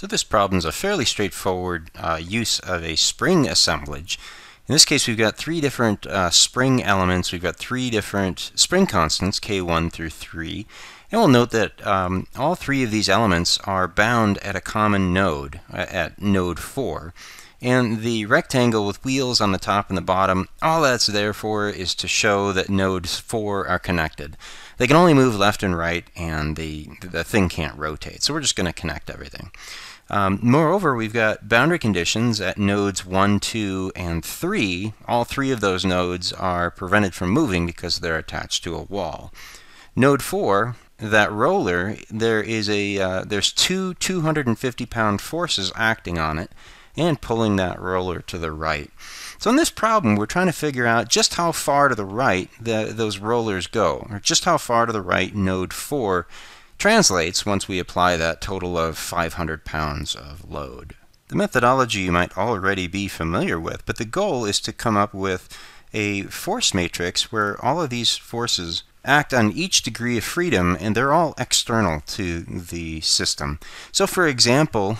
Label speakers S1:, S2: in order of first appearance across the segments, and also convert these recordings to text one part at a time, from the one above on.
S1: So this problem is a fairly straightforward use of a spring assemblage. In this case, we've got three different spring elements. We've got three different spring constants, k1 through 3. And we'll note that all three of these elements are bound at a common node, at node 4. And the rectangle with wheels on the top and the bottom, all that's there for is to show that nodes 4 are connected. They can only move left and right, and the thing can't rotate. So we're just going to connect everything. Moreover, we've got boundary conditions at nodes 1, 2, and 3. All three of those nodes are prevented from moving because they're attached to a wall. Node 4, that roller, there's two 250-pound forces acting on it and pulling that roller to the right. So in this problem, we're trying to figure out just how far to the right those rollers go, or just how far to the right node 4 translates once we apply that total of 500 pounds of load. The methodology you might already be familiar with, but the goal is to come up with a force matrix where all of these forces act on each degree of freedom, and they're all external to the system. So for example,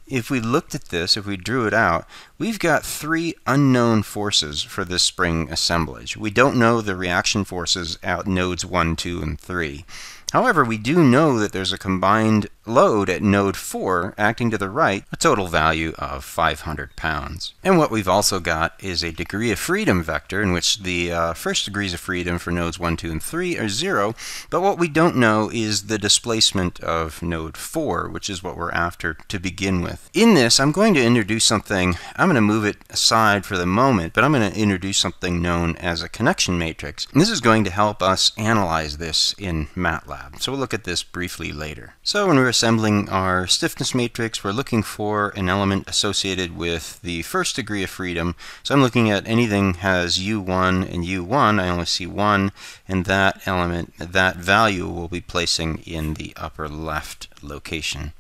S1: if we looked at this, if we drew it out, we've got three unknown forces for this spring assemblage. We don't know the reaction forces at nodes 1, 2, and 3. However, we do know that there's a combined load at node 4 acting to the right, a total value of 500 pounds. And what we've also got is a degree of freedom vector in which the first degrees of freedom for nodes 1, 2, and 3 are 0, but what we don't know is the displacement of node 4, which is what we're after to begin with. In this, I'm going to introduce something, I'm going to move it aside for the moment, but I'm going to introduce something known as a connection matrix. And this is going to help us analyze this in Matlab. So we'll look at this briefly later. So when we're assembling our stiffness matrix, we're looking for an element associated with the first degree of freedom. So I'm looking at anything has U1 and U1. I only see one, and that element, that value, we'll be placing in the upper left location.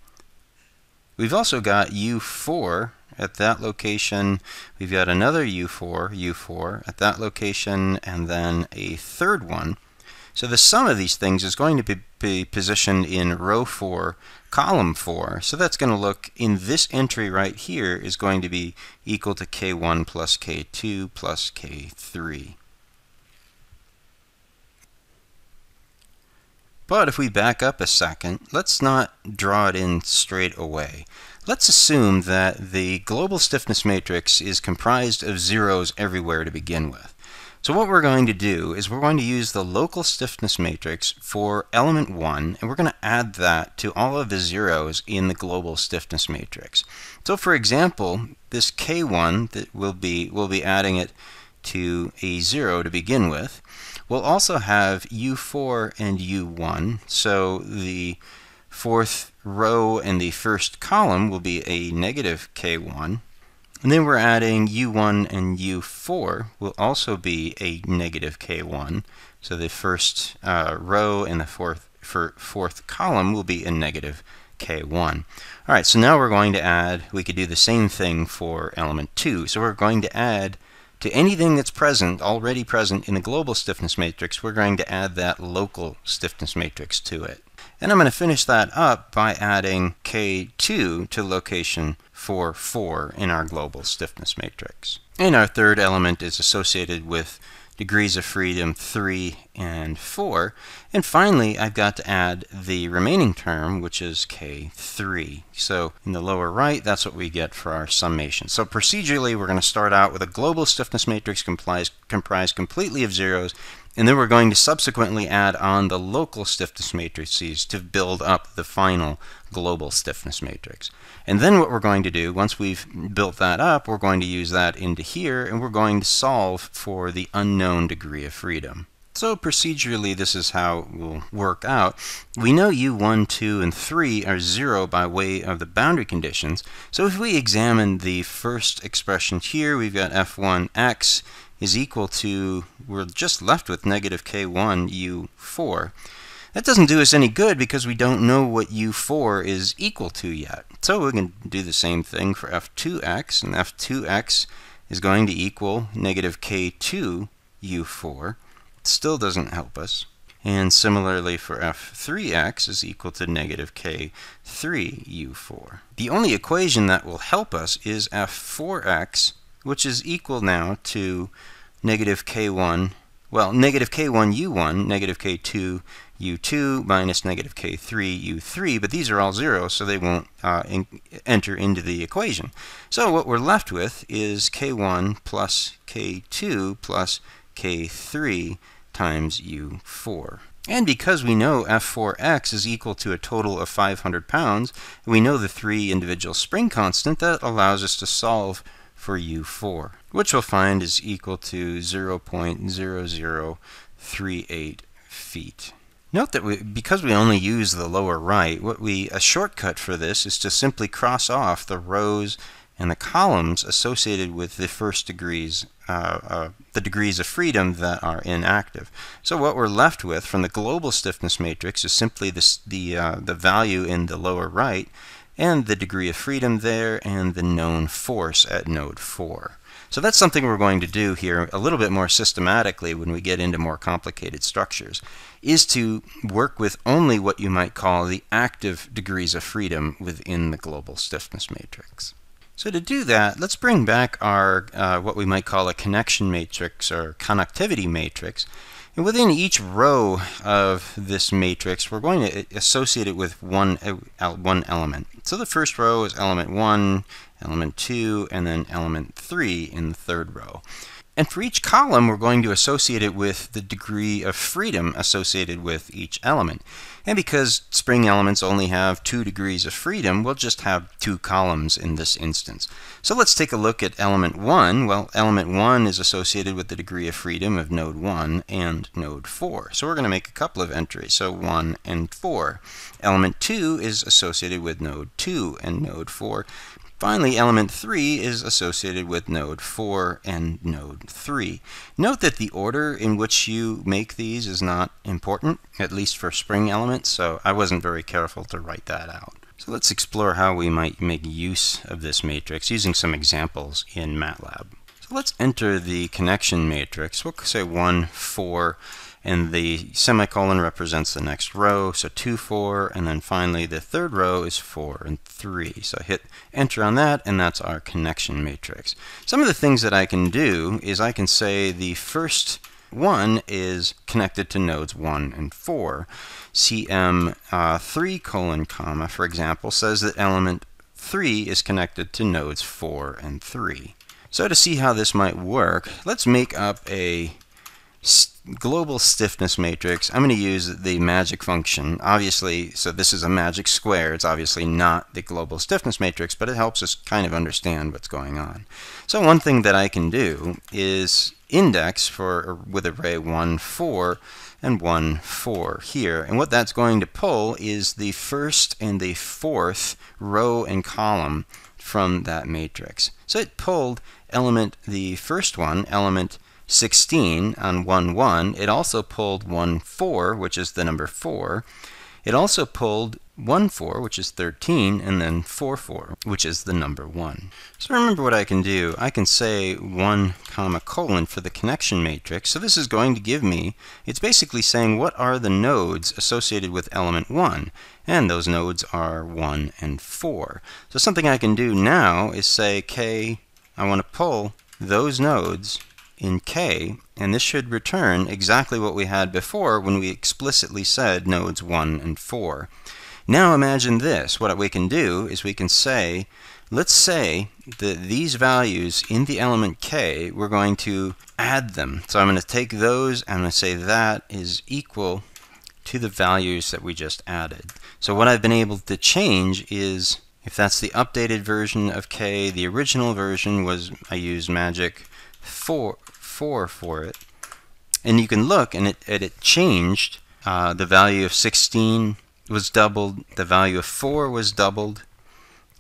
S1: We've also got U4 at that location. We've got another U4 at that location, and then a third one. So the sum of these things is going to be positioned in row 4, column 4. So that's going to look, in this entry right here, is going to be equal to K1 plus K2 plus K3. But if we back up a second, let's not draw it in straight away. Let's assume that the global stiffness matrix is comprised of zeros everywhere to begin with. So what we're going to do is we're going to use the local stiffness matrix for element 1, and we're going to add that to all of the zeros in the global stiffness matrix. So for example, this K1, that we'll be adding it to a 0 to begin with. We'll also have U4 and U1, so the fourth row and the first column will be a negative K1. And then we're adding U1 and U4 will also be a negative K1. So the first row and the fourth column will be a negative K1. All right, so now we're going to add, we could do the same thing for element 2. So we're going to add to anything that's present, already present in the global stiffness matrix, we're going to add that local stiffness matrix to it. And I'm going to finish that up by adding K2 to location 4 in our global stiffness matrix. And our third element is associated with degrees of freedom 3 and 4. And finally, I've got to add the remaining term, which is K3. So in the lower right, that's what we get for our summation. So procedurally, we're going to start out with a global stiffness matrix comprised completely of zeros, and then we're going to subsequently add on the local stiffness matrices to build up the final global stiffness matrix. And then what we're going to do, once we've built that up, we're going to use that into here, and we're going to solve for the unknown degree of freedom. So procedurally, this is how it will work out. We know U1, 2, and 3 are 0 by way of the boundary conditions. So if we examine the first expression here, we've got F1x is equal to, we're just left with negative K1 U4. That doesn't do us any good because we don't know what U4 is equal to yet. So we can do the same thing for F2x, and F2x is going to equal negative K2 U4. It still doesn't help us. And similarly for f3x is equal to negative k3u4. The only equation that will help us is f4x, which is equal now to negative k1, well, negative k1u1, negative k2u2 minus negative k3u3, but these are all zero, so they won't enter into the equation. So what we're left with is k1 plus k2 plus k3 times u4. And because we know f4x is equal to a total of 500 pounds, we know the three individual spring constant, that allows us to solve for u4, which we'll find is equal to 0.0038 feet. Note that because we only use the lower right, a shortcut for this is to simply cross off the rows and the columns associated with the first degrees, the degrees of freedom that are inactive. So what we're left with from the global stiffness matrix is simply the value in the lower right, and the degree of freedom there, and the known force at node 4. So that's something we're going to do here a little bit more systematically when we get into more complicated structures, is to work with only what you might call the active degrees of freedom within the global stiffness matrix. So to do that, let's bring back our what we might call a connection matrix or connectivity matrix. And within each row of this matrix, we're going to associate it with one element. So the first row is element 1, element 2, and then element 3 in the third row. And for each column, we're going to associate it with the degree of freedom associated with each element. And because spring elements only have 2 degrees of freedom, we'll just have 2 columns in this instance. So let's take a look at element 1. Well, element 1 is associated with the degree of freedom of node 1 and node 4. So we're going to make a couple of entries, so 1 and 4. Element 2 is associated with node 2 and node 4. Finally, element 3 is associated with node 4 and node 3. Note that the order in which you make these is not important, at least for spring elements, so I wasn't very careful to write that out. So let's explore how we might make use of this matrix using some examples in Matlab. So let's enter the connection matrix. We'll say 1, 4, and the semicolon represents the next row, so 2, 4, and then finally the third row is 4 and 3. So hit enter on that, and that's our connection matrix. Some of the things that I can do is I can say the first one is connected to nodes 1 and 4. CM3 colon comma, for example, says that element 3 is connected to nodes 4 and 3. So to see how this might work, let's make up a global stiffness matrix. I'm going to use the magic function. Obviously, so this is a magic square. It's obviously not the global stiffness matrix, but it helps us kind of understand what's going on. So one thing that I can do is index with array 1, 4 and 1, 4 here. And what that's going to pull is the first and the fourth row and column from that matrix. So it pulled the first one, element 16 on 1, 1. It also pulled 1, 4, which is the number 4. It also pulled 1, 4, which is 13, and then 4, 4, which is the number 1. So remember what I can do. I can say 1, comma, colon for the connection matrix. So this is going to give me, it's basically saying what are the nodes associated with element 1. And those nodes are 1 and 4. So something I can do now is say K, I want to pull those nodes in K, and this should return exactly what we had before when we explicitly said nodes 1 and 4. Now imagine this. What we can do is we can say, let's say that these values in the element K, we're going to add them. So I'm going to take those, and I'm going to say that is equal to the values that we just added. So what I've been able to change is, if that's the updated version of K, the original version was, I used magic 4 for it, and you can look and it changed. The value of 16 was doubled, the value of 4 was doubled,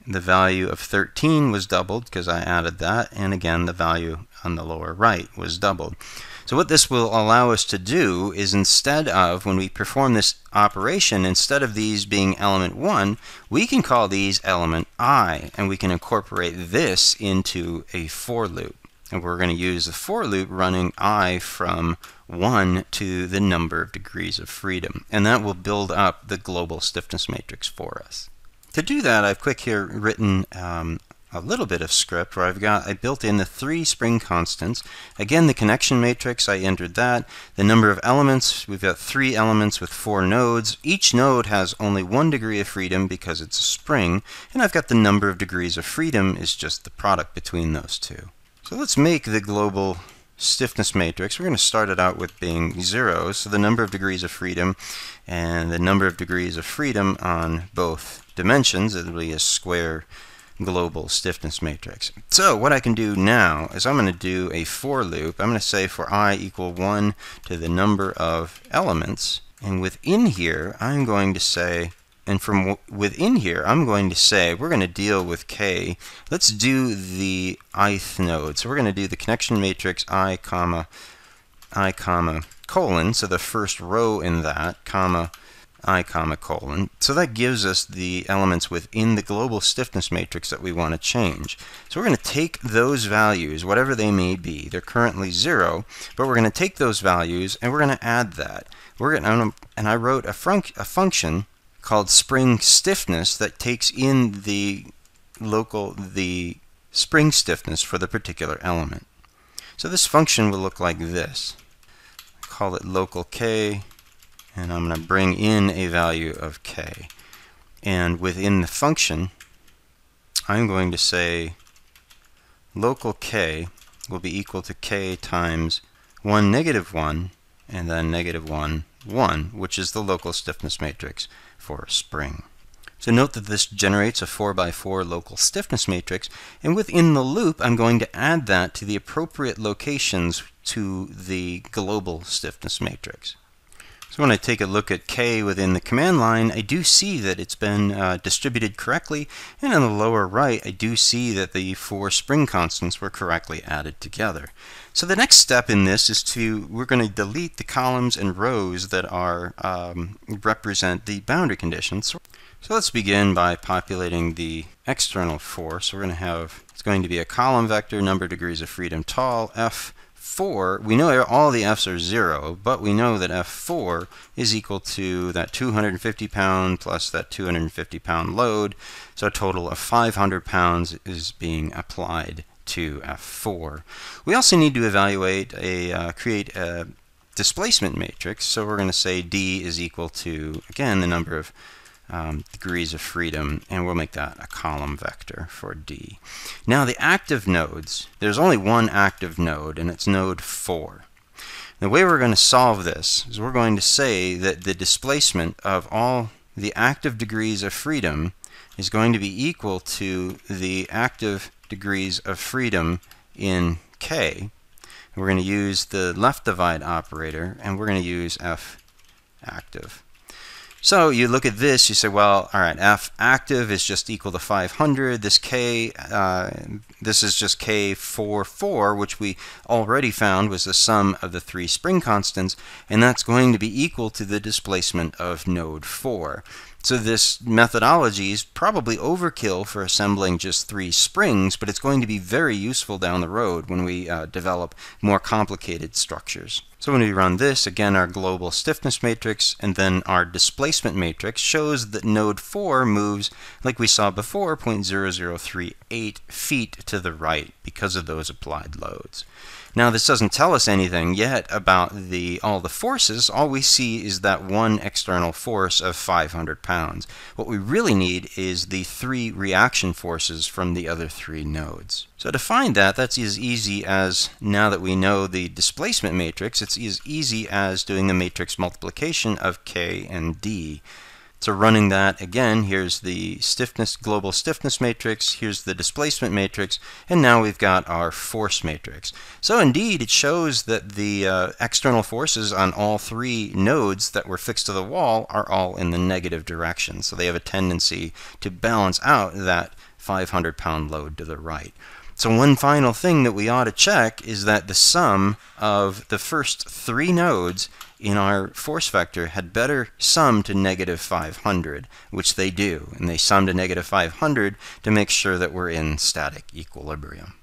S1: the value of 13 was doubled because I added that, and again the value on the lower right was doubled. So what this will allow us to do is, instead of, when we perform this operation, instead of these being element 1, we can call these element I, and we can incorporate this into a for loop. And we're going to use the for loop running I from 1 to the number of degrees of freedom. And that will build up the global stiffness matrix for us. To do that, I've quick here written a little bit of script where I built in the 3 spring constants. Again, the connection matrix, I entered that. The number of elements, we've got 3 elements with 4 nodes. Each node has only 1 degree of freedom because it's a spring. And I've got the number of degrees of freedom is just the product between those two. So let's make the global stiffness matrix. We're going to start it out with being 0. So the number of degrees of freedom and the number of degrees of freedom on both dimensions, it'll be a square global stiffness matrix. So what I can do now is I'm going to do a for loop. I'm going to say for I equal 1 to the number of elements, and within here I'm going to say, and from within here I'm going to say we're going to deal with k. Let's do the ith node. So we're going to do the connection matrix I comma colon, so the first row in that, comma I comma colon. So that gives us the elements within the global stiffness matrix that we want to change. So we're going to take those values, whatever they may be. They're currently 0, but we're going to take those values and we're going to add that. And I wrote a function called spring stiffness that takes in the spring stiffness for the particular element. So this function will look like this. Call it local k. And I'm going to bring in a value of k. And within the function, I'm going to say local k will be equal to k times 1, -1, and then -1, 1, which is the local stiffness matrix for a spring. So note that this generates a 4x4 local stiffness matrix, and within the loop I'm going to add that to the appropriate locations to the global stiffness matrix. So when I take a look at k within the command line, I do see that it's been distributed correctly, and in the lower right I do see that the 4 spring constants were correctly added together. So the next step in this is we're going to delete the columns and rows that are represent the boundary conditions. So let's begin by populating the external force. We're going to have, it's going to be a column vector, number of degrees of freedom tall, F4. We know all the F's are 0, but we know that F4 is equal to that 250 pound plus that 250 pound load. So a total of 500 pounds is being applied to F4. We also need to evaluate create a displacement matrix. So we're going to say D is equal to, again, the number of degrees of freedom, and we'll make that a column vector for D. Now the active nodes, there's only one active node, and it's node 4. The way we're going to solve this is we're going to say that the displacement of all the active degrees of freedom is going to be equal to the active degrees of freedom in K. We're going to use the left divide operator, and we're going to use F active. So you look at this, you say, well, all right, F active is just equal to 500. This K, this is just K44, which we already found was the sum of the 3 spring constants, and that's going to be equal to the displacement of node 4. So this methodology is probably overkill for assembling just 3 springs, but it's going to be very useful down the road when we develop more complicated structures. So when we run this, again, our global stiffness matrix and then our displacement matrix shows that node 4 moves, like we saw before, 0.0038 feet to the right because of those applied loads. Now this doesn't tell us anything yet about all the forces. All we see is that one external force of 500 pounds. What we really need is the 3 reaction forces from the other 3 nodes. So to find that, that's as easy as, now that we know the displacement matrix, it's as easy as doing the matrix multiplication of K and D. So running that, again, here's the global stiffness matrix, here's the displacement matrix, and now we've got our force matrix. So indeed, it shows that the external forces on all 3 nodes that were fixed to the wall are all in the negative direction. So they have a tendency to balance out that 500-pound load to the right. So one final thing that we ought to check is that the sum of the first 3 nodes in our force vector had better sum to -500, which they do. And they sum to -500 to make sure that we're in static equilibrium.